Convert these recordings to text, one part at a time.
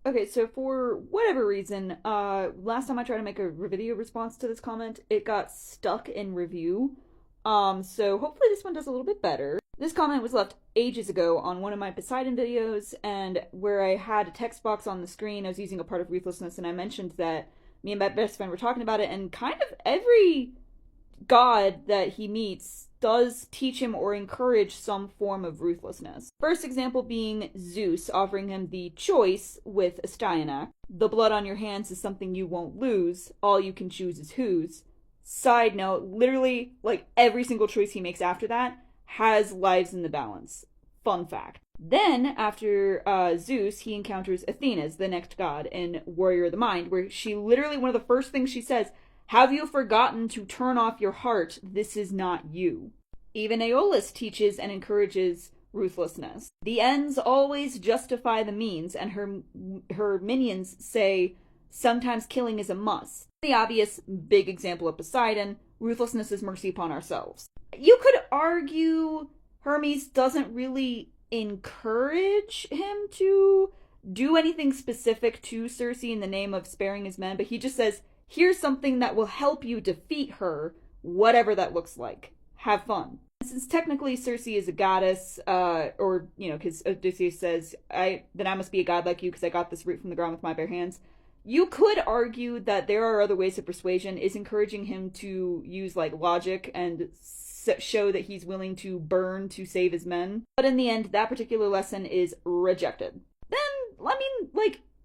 Okay, so for whatever reason, last time I tried to make a video response to this comment, it got stuck in review. So hopefully this one does a little bit better. This comment was left ages ago on one of my Poseidon videos, and where I had a text box on the screen, I was using a part of ruthlessness, and I mentioned that me and my best friend were talking about it, and kind of every god that he meets does teach him or encourage some form of ruthlessness. First example being Zeus offering him the choice with Astyanax. The blood on your hands is something you won't lose. All you can choose is whose. Side note, literally, like every single choice he makes after that has lives in the balance. Fun fact. Then, after Zeus, he encounters Athena's, the next god, in Warrior of the Mind, where she literally, one of the first things she says, have you forgotten to turn off your heart? This is not you. Even Aeolus teaches and encourages ruthlessness. The ends always justify the means, and her minions say sometimes killing is a must. The obvious big example of Poseidon, ruthlessness is mercy upon ourselves. You could argue Hermes doesn't really encourage him to do anything specific to Circe in the name of sparing his men, but he just says, here's something that will help you defeat her, whatever that looks like. Have fun. Since technically Circe is a goddess, or, because Odysseus says, then I must be a god like you because I got this root from the ground with my bare hands. You could argue that there are other ways of persuasion, is encouraging him to use, logic and show that he's willing to burn to save his men. But in the end, that particular lesson is rejected. Then,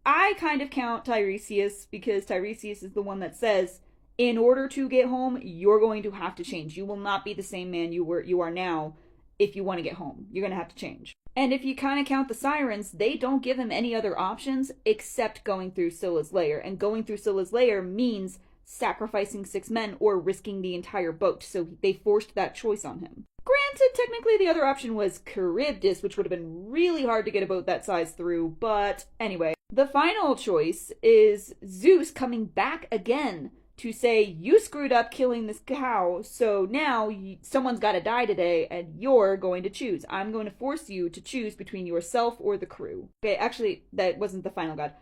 I kind of count Tiresias, because Tiresias is the one that says, in order to get home, you're going to have to change. You will not be the same man you are now if you want to get home. You're going to have to change. And if you kind of count the sirens, they don't give him any other options except going through Scylla's lair. And going through Scylla's lair means sacrificing 6 men or risking the entire boat. So they forced that choice on him. Granted, technically the other option was Charybdis, which would have been really hard to get a boat that size through, but anyway. The final choice is Zeus coming back again to say, you screwed up killing this cow, so now someone's got to die today, and you're going to choose. I'm going to force you to choose between yourself or the crew. Okay, actually, that wasn't the final god.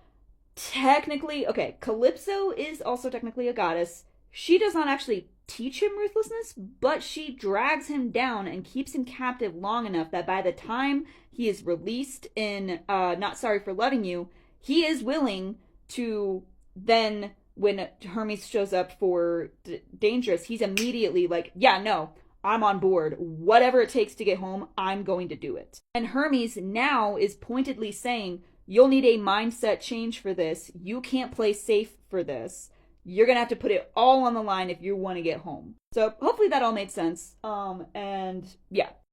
Technically, okay, Calypso is also technically a goddess. She does not actually teach him ruthlessness, but she drags him down and keeps him captive long enough that by the time he is released in Not Sorry for Loving You, he is willing to then, when Hermes shows up for Dangerous, he's immediately like, yeah, no, I'm on board. Whatever it takes to get home, I'm going to do it. And Hermes now is pointedly saying, you'll need a mindset change for this. You can't play safe for this. You're going to have to put it all on the line if you want to get home. So hopefully that all made sense. And yeah.